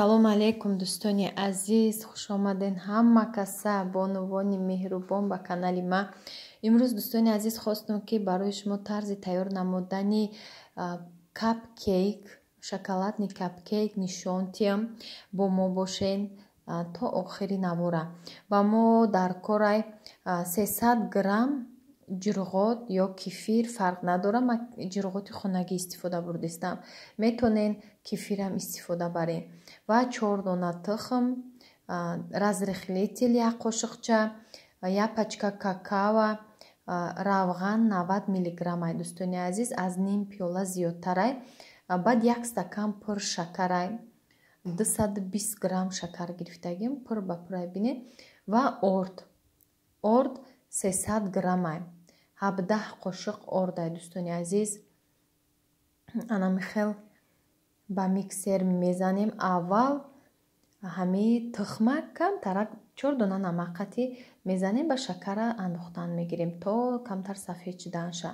Салом алейкум дӯстони азиз, хуш омаден ҳама каса бо унвони меҳрубон ба канали ма. Имрӯз дӯстони азиз хостам ки барои шумо тарзи тайёр намудани капкейк, шоколадни капкейк нишон диҳам. Бо мо бошен то охири навора. Ба мо дар корай 300 грамм ҷурғот ё кефир фарқ надора. Ман ҷурғоти хонагӣ истифода бурдистам. Метонен кефирам истифода барен. Ва 4 дона тухм, разрыхлитель 1 қошиқча, 1 пачка какао, равған 90 мг дӯстони азиз, аз ним пиёла зиёдтарай. Баъд 1 стакан пур шакарай, 220 грамм шакар гирифтагим, пур ба пурай бинед. Ва орд 300 граммай, 17 қошиқ ордай дӯстони азиз. Ана михел ба миксер мезанем. Аввал ҳами тухма камтарак 4 дона намақати мезанем, ба шакара андохтан мегирем то камтар сафед шидан ша.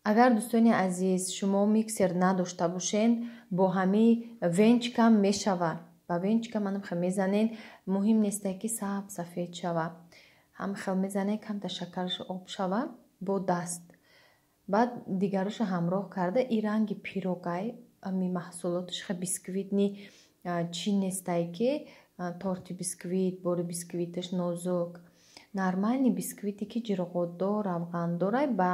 Агар дӯстони азиз шумо миксер надошта бошен, бо ҳами венчкам мешава. Ба венчка манам хел мезанен, муҳим несте ки сафед шава. Ҳам хел мезанен, камта шакараш об шава бо даст. Баъд дигароша ҳамроҳ карда и ранги пирогай, ами маҳсулоташ хел бисквитни чӣ нестай ки торти бисквит, бори бисквиташ нозук. Нормальни бисквите ки ҷурғотдор, равғандорай ба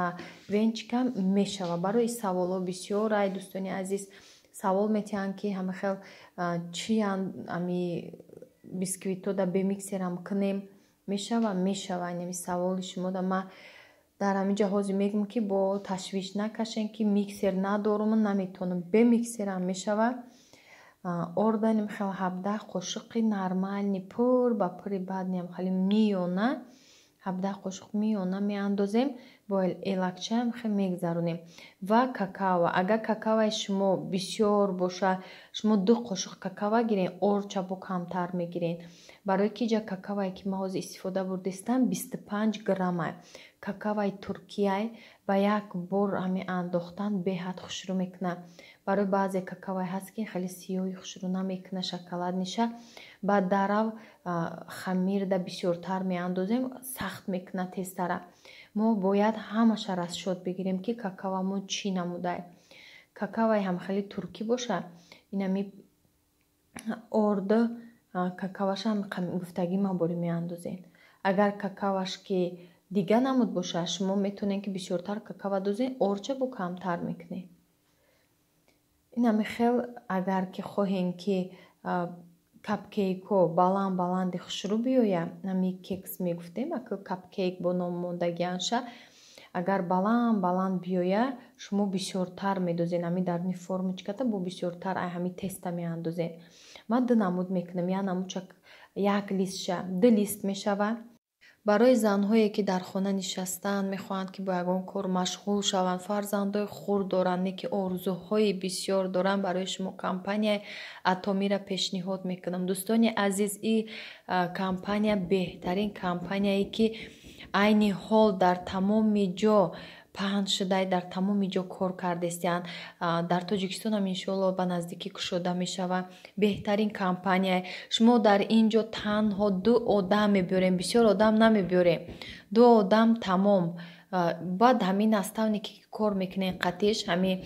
венчкам мешава. Барои саволо бисёрай дӯстони азиз савол метиҳанд ки ҳама хел чӣ ами бисквитҳо да бемиксерам кунем мешава? Мешава. Инами саволи шумо да ма дар ҳамин ҷаҳози мегӯм ки бо ташвиш накашен ки миксер надорум, наметонам. Бемиксерам мешава. Орданим хел 17 қошиқи нормальни пур ба пури баднем хали миёна 17 қошиқ миёна меандозем, бо элакчаам хел мегзаронем. Ва какао. Агар какаои шумо бисёр боша, шумо 2 қошиқ какао гирен, орча бо камтар мегирен. Барои ки ҷа какаое ки ман ҳозир истифода бурдистам 25 граммай. Какаои туркияй ба як бор ҳами андохтан беҳад хушрӯ мекуна. Барои баъзе какаои ҳаст ки хеле сиёҳи хушрӯ намекуна шоколадниша. Баъд дарав хамирда бисёртар меандозем, сахт мекуна тезтара. Мо бояд ҳамаша расшод бигирем ки какаоамон чӣ намудай. Какаои ҳам хеле туркӣ боша, инами орду какаошам гуфтагӣ мабори меандозен. Агар какаоаш ки дига намуд боша, шумо метонен ки бисёртар какао дозен, орча бо камтар мекунед. Инами хел агар ки хоҳем ки капкейкҳо баланд хушрӯ биёя, нами кекс мегуфтем, аку капкейк бо номондагианша, агар баланд биёя, шумо бисёртар медозен. Ами дар ни формочката бо бисёртар ҳами теста меандозен. Ман 2 намуд мекунам. Я намудша 1 листша 2 лист мешава. барои занҳое ки дар хона нишастаанд, мехоҳанд ки бо ягон кор машғул шаванд, фарзандои хурд доранд, не ки орзуҳои бисёр доранд, барои шумо компанияи Атомира пешниҳод мекунам. Дӯстони азиз, ин компания беҳтарин компанияе ки айни ҳол дар тамоми ҷо паҳн шудай, дар тамоми ҷо кор кардестиан. Дар Тоҷикистонам иншоалло ба наздикӣ кушода мешава. Беҳтарин компания. Шумо дар ин ҷо танҳо 2 одам мебиёрем, бисёр одам намебиёрем. 2 одам тамом. Баъд ҳамин наставне ки кор мекунен қатиш, ҳамин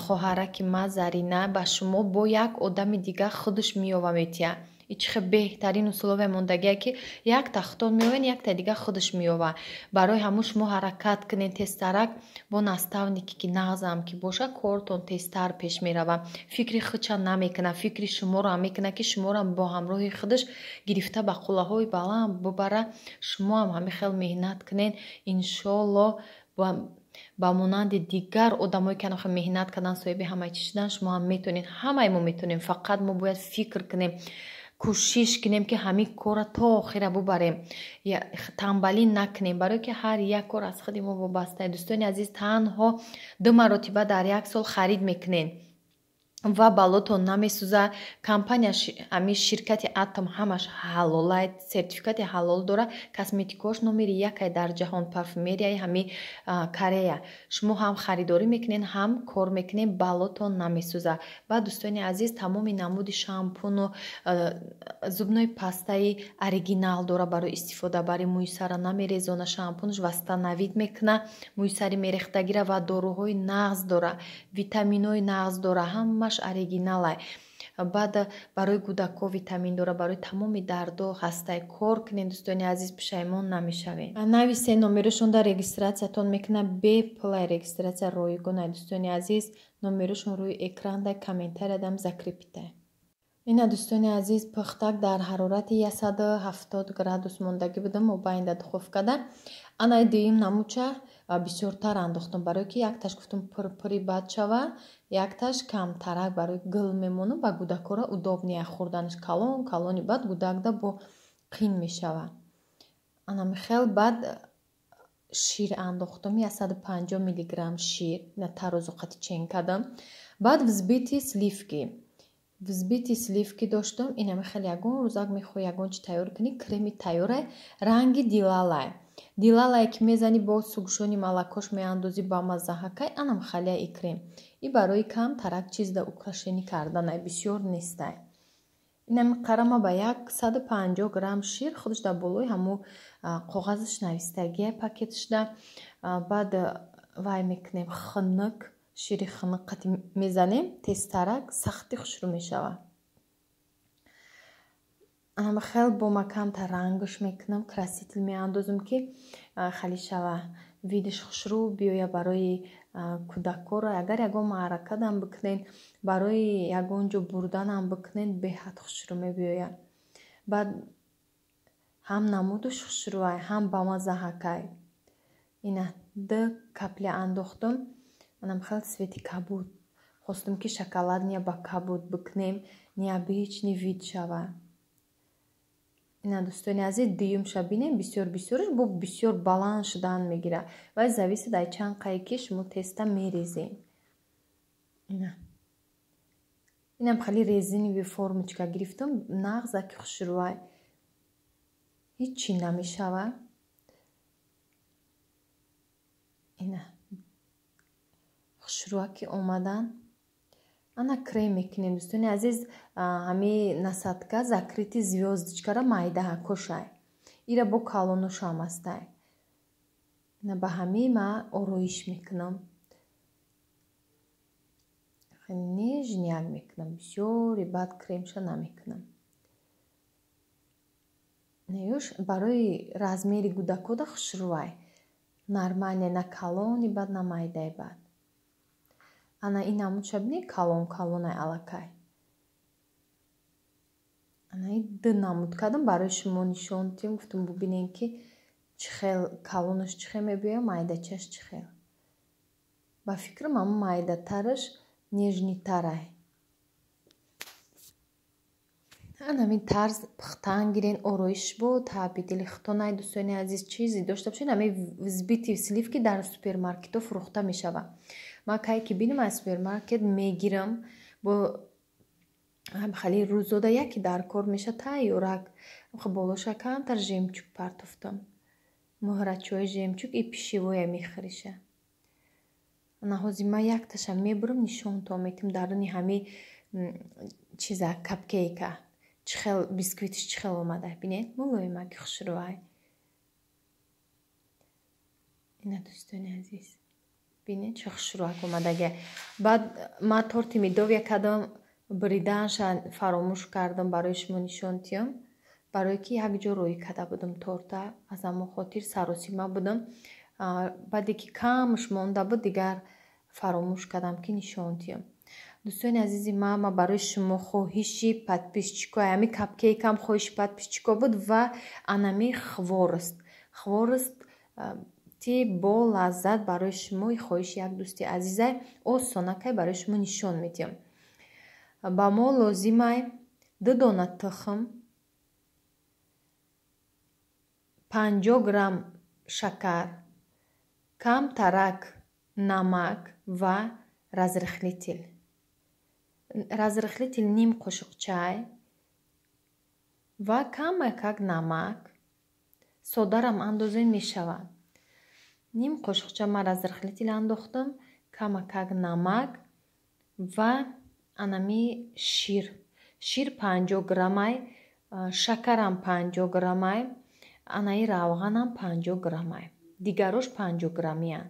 хоҳараки ма Зарина ба шумо бо як одами дигар худаш миёва метия. Ичхе беҳтарин усулове мондагия ки як тахтон меёвен, якта дигар худаш миёва. Барои ҳамун шумо ҳаракат кунен тезтарак бо наставники ки нағзам ки боша, кортон тезтар пеш мерава. Фикри худша намекуна, фикри шуморо ҳам мекуна ки шуморо бо ҳамроҳи худаш гирифта ба қуллаҳои баланд бубара. Шумо ҳам ҳами хел меҳнат кунен, иншоалло ба монанди дигар одамое ки анохе меҳнат кардан, соҳиби ҳамаи чӣ шудан, шумо ҳам метонен, ҳамаи мо метонем. Фақат мо бояд фикр кунем, кӯшиш кунем ки ҳамин кора то охира бубарем, танбалӣ накунем, барои ки ҳар як кор аз худи мо вобастаи. Дӯстони азиз, танҳо 2 маротиба дар як сол харид мекунен. ва балото намесӯза. Компанияш ами ширкати Атом ҳамаш ҳалолай, сертификати ҳалол дора. Косметикош номери якай дар ҷаҳон, парфюмерияи ҳами Корея. Шумо ҳам харидорӣ мекунед, ҳам кор мекунед, балото намесӯза. Баъд дӯстони азиз, тамоми намуди шампуну зубнои пастаи оригинал дора барои истифода. Барои мӯи сара намерезона, шампунаш вастанавид мекуна, мӯи сари мерехтагира ва доруҳои нағз дора, витаминои нағз дора, ҳамаш оригиналай. Баъд барои кӯдакҳо витамин дора, барои тамоми дардо ҳастай. Кор кунед дӯстони азиз, пушаймон намешавед. Нависед, номерашонда регистратсиятон мекуна. Беплай регистратсия ройгонай дӯстони азиз. Номерашон рӯи экран дай, комментариядам закрепитай. Ина дӯстони азиз, пухтак дар ҳарорати 170 градус мондагӣ будам мобайнда духовкада. Анаи дуюм намуча бисёртар андохтам, барое ки якташ гуфтам пурпури бад шава, якташ камтарак барои гул мемона. Ба кӯдакҳора удоб неа хӯрданаш, калон калони бад кӯдакда бо қин мешава. Ана хел бад шир андохтам, 150 миллиграмм шир, ина тарозуқати чен кардам. Баъд взбити сливки. Взбити сливки доштам. Инами хеле ягон рӯзак мехоҳ ягон чи тайёр кунӣ. Креми тайёрай, ранги дилалай. Дилалай ки мезани бо сугушони малакош меандозӣ ба маззаҳакай, анам халия и крем. И барои кам тарак чизда украшенӣ карданай, бисёр нестай. Инами қарама ба 150 грамм шир, худаш дар болои ҳаму коғазаш навистагия пакеташда. Баъд вай мекунем хинак, шири хинақати мезанем, тезтарак, сахти хушрӯ мешава. Ама хел бо ма камтар рангаш мекунам, краситель меандозам ки хали шава видаш хушрӯ биёя барои кӯдакҳоро. Агар ягон маъракадам бикунен, барои ягон ҷо бурданам бикунен, беҳад хушрӯ мебиёя. Баъд ҳам намудаш хушрӯай, ҳам ба маззаҳакай. Ина 2 капля андохтам. Манам хел свети кабуд хостам ки шоколад ния ба кабуд бикунем, необычный вид шава. Ина дӯстони азиз, дуюмша бинем бисёр бисёраш бо бисёр баланд шудан мегира. Вай зависид аз чанд қай ки шумо теста мерезен. Инам хали резинови формочка гирифтам, нағза ки хушрӯай, ҳичи намешава. Ина хушрӯа ки омадан. Ана крем мекунем дӯстони азиз. Ҳами насадка закрити звёздочкара майдаҳа кошай. Ира бо калонушам астай. Ина ба ҳами ма ороиш мекунам. Нежняк мекунам, бисёри бад кремша намекунам. Неюш барои размери кӯдакода хушрӯай. Нормале, на калони бад, на майдаи бад. Ана ин намудша бинед калон калонай алакай. Ана ин 2 намуд кардам барои шумо нишон дидим, гуфтам бубинем ки чӣ хел калонаш чӣ хел мебиёя, майдачаш чӣ хел. Ба фикрам ама майдатараш нежнитарай. Ҳамин тарз пухтан гирен, ороиш бо табидили хитонай дӯстони азиз. Чизи дошта бошед, ҳамин взбити сливки дар супермаркетҳо фурӯхта мешава. Ман кай ки бинам аз супермаркет мегирам, бо хали рӯзода яке дар кор меша тайёрак. Болоша камтар жемчуг партофтам. Муҳрачҳои жемчуг и пишивоя мехириша. Наҳози ма якташам мебурам, нишонтон метим даруни ҳами чиза капкейка. Чӣ хел бисквитиш чӣ хел омадай, бинед мулоимаки хушрӯай. Ина дӯстони азиз, бинед чӣ хушрӯак омадага. Баъд ма торти медовия кардам, бриданша фаромӯш кардам барои шумо нишон диҳам. Барое ки як ҷо рӯй карда будам торта, аз ҳамон хотир саросима будам. Баъде ки камш монда буд, дигар фаромӯш кардам ки нишон диҳам. Дӯстони азизи ман, ма барои шумо хоҳиши подписчико, ҳами капкейкам хоҳиши подписчико буд ва анами хворост. Хворост ти бо лаззат барои шумо, хоҳиши як дӯсти азизай, осонакай барои шумо нишон медиҳам. Ба мо лозимай 2 дона тухм, 50 грамм шакар, камтарак намак ва разрыхлитель. разрыхлитель ним қошуқ чай ва камакак намак. Содарам андозен мешавад. ним қошуқ чай ма разрыхлитель андохтам, камакак намак ва анами шир 50 граммай, шакарам 50 граммай, анаи равғанам 50 граммай. Дигарош 50 граммиян.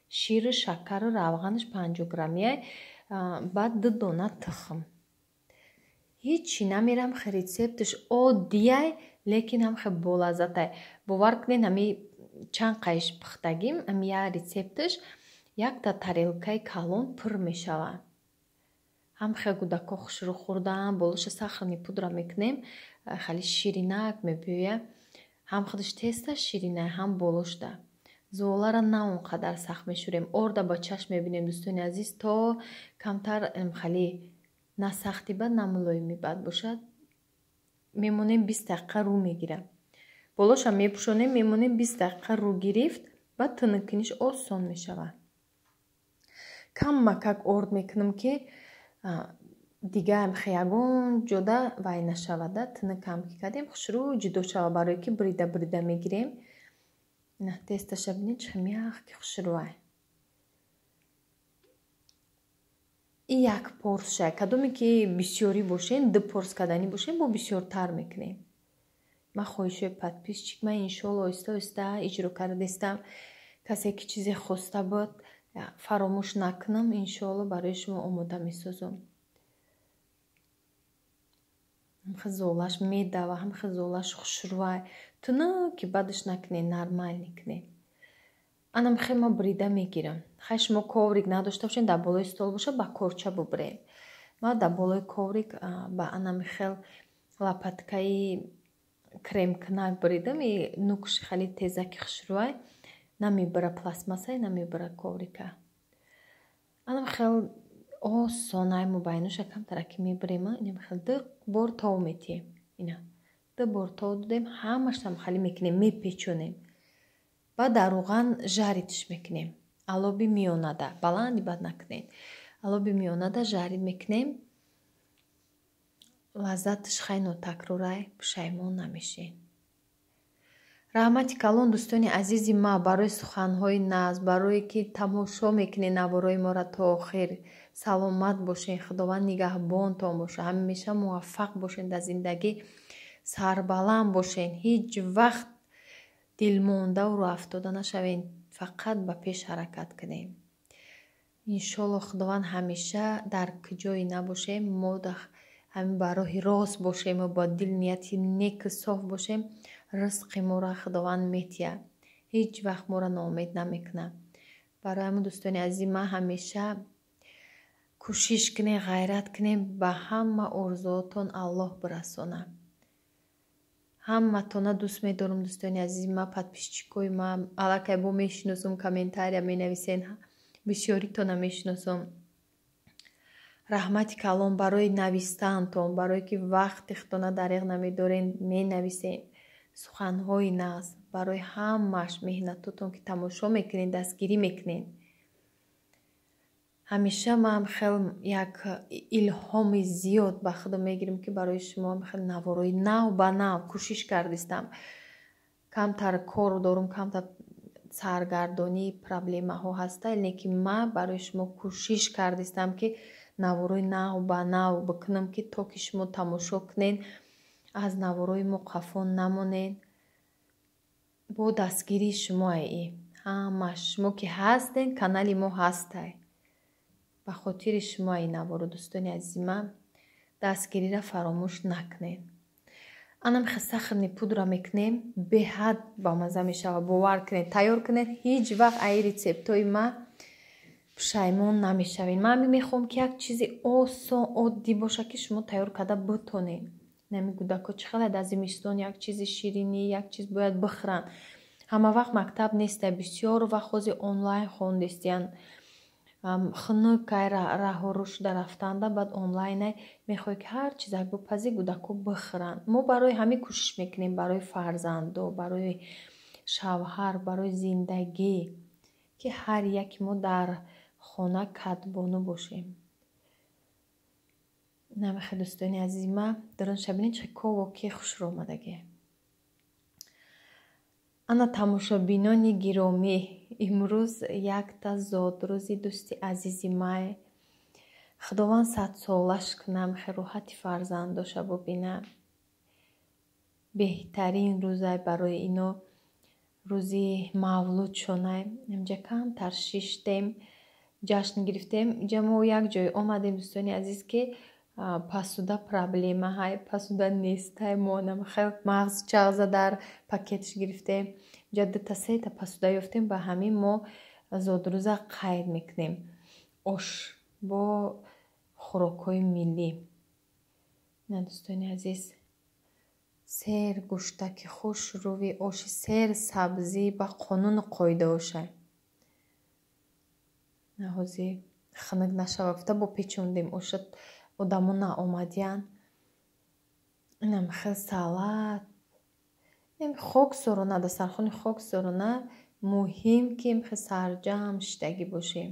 шири, шакару, равғанаш 50 граммияй. Баъд 2 дона тухм. ҳичи намерам хе рецепташ оддияй, лекин ҳам хе болаззатай. Бовар кунед ҳами чанд қайш пухтагим, ҳами я рецепташ якта тарелкаи калон пур мешавад. ҳам хе кӯдако хушрӯ хӯрдан, болоша сахарни пудра мекунем, хали ширинак мебиёяд. ҳам худаш теста ширинай, ҳам болошда. зуолара на он қадар сахт мешӯрем. Орда ба чашм мебинем дӯстони азиз, то камтар хали на сахти бад, на мулоими бад бошад. Мемонем 20 дақиқа рӯ мегирам. Болоша мепӯшонем, мемонем 20 дақиқа рӯ гирифт, баъд тунуккуниш осон мешавад. камакак орд мекунам ки дигаам хе ягон ҷода вай нашавада. тунукам ки кардем хушрӯ ҷудо шава, барое ки брида брида мегирем. ина тесташа бинед чӣ мягки хушрӯай. И як порс шай, кадоме ки бисёрӣ бошен, 2 порс каданӣ бошен, бо бисёртар мекунем. ма хоҳишои подписчик ма иншоалло оҳиста оҳиста иҷро кардестам. касе ки чизе хоста буд фаромӯш накунам, иншоалло барои шумо омода месозам. ҳамхе золаш медава, ҳамхе золаш хушрӯай. тунуки бадаш накунед, нормални кунед. анамхе ма брида мегирам. хай шумо коврик надошта бошед, дар болои стол бошад, ба корча бубред. ма дар болои коврик ба анамихел лапаткаи кремкунак бридам. И нукши хали тезаки хушрӯай намебара пластмассаи, намебара коврика. анамихел осонай мубайнуша камтараки мебирема. инамихел 2 бор тов метием. ина 2 бор тов додем, ҳамашам хали мекунем, мепечонем. баъд дар руған жаридш мекунем. алоби миёнада, баланди бад накунед. алоби миёнада жарид мекунем. лаззатш хай нотакрорай, пушаймон намешед. раҳмати калон дӯстони азизи ма, барои суханҳои назм, барое ки тамошо мекунед навораи моро то охир. саломат бошед, худованд нигаҳбонтон бошад, ҳамеша муваффақ бошед дар зиндагӣ, сарбаланд бошед, ҳеҷ вақт дилмондаву роҳафтода нашавед, фақат ба пеш ҳаракат кунед. иншоалло худованд ҳамеша дар куҷое набошем, мо ҳамин ба роҳи рост бошем, ба дил нияти неку соф бошем, ризқи моро худованд метиҳад, ҳеҷ вақт моро ноумед намекунад. барои ҳамин дӯстони азизи ман ҳамеша кӯшиш кунед, ғайрат кунед, ба ҳама орзуотон Аллоҳ бирасонад. ҳаматона дӯст медорам дӯстони азизи ман, подписчикои ман. аллакай бо мешиносам, комментария менависен, бисёритона мешиносам. раҳмати калон барои навистантон, барое ки вақти худона дариғ намедорен, менависен суханҳои назм, барои ҳамаш меҳнатотон ки тамошо мекунед, дастгирӣ мекунед. ҳамеша ман хел як илҳоми зиёд ба худам мегирам ки барои шумо хел наворои нав ба нав кӯшиш кардистам. камтар кор дорам, камтар саргардонӣ, проблемаҳо ҳаста, лекин ман барои шумо кӯшиш кардистам ки наворои нав ба нав бикунам, ки то ки шумо тамошо кунед, аз наворои мо қафо намонед. бо дастгирии шумои ҳамаш, шумо ки ҳастед, канали мо ҳастай. ба хотири шумои навору дӯстони азизи ман, дастгириро фаромӯш накунед. анамихе сахарни пудра мекунем, беҳад бамаза мешавад. бовар кунед, тайёр кунед, ҳеҷ вақт аи рецептои ман пушаймон намешавед. ман мехоҳам ки як чизи осон, оддӣ боша, ки шумо тайёр карда битонед. нами кӯдако чӣ хеле дар зимистон як чизи ширинӣ, як чиз бояд бихӯранд. ҳама вақт мактаб нестай, бисёр вақт хози онлайн хондистиян. хунукай раҳорӯ шуда рафтанда, баъд онлайнай мехоҳӣ ки ҳар чиз як бипазӣ кӯдако бихӯранд. мо барои ҳамин кӯшиш мекунем, барои фарзандо, барои шавҳар, барои зиндагӣ, ки ҳар яки мо дар хона кадбону бошем. намехе дӯстони азизи ма дар он шабинин чӣ ко воқеъ хушрӯ омадаге. ана тамошобинони гиромӣ, имрӯз якта зодрӯзи дӯсти азизи май. Худованд садсолаш кунам хироҳати фарзандоша бубина. Беҳтарин рӯзай барои ино рӯзи мавлудшонай. Имҷа камтар шиштем ҷашн гирифтем. Инҷа мо як ҷой омадем дӯстони азиз ки пасуда проблема ҳай пасуда нестай мо намехел мағз чағза дар пакетш гирифтем. Инҷа дута сета пасуда ёфтем ба ҳамин мо зодрӯза қайд мекунем. Ош бо хӯрокҳои миллӣ. На дӯстони азиз сер гӯштаки хуш рӯви оши сер сабзӣ ба қонуну қоида ошай. наҳози ханак нашава гуфта бо печондем оша одамо наомадиян. инам хел салат хок сорона дастархони хок сорона муҳим ки сарҷам шидагӣ бошем.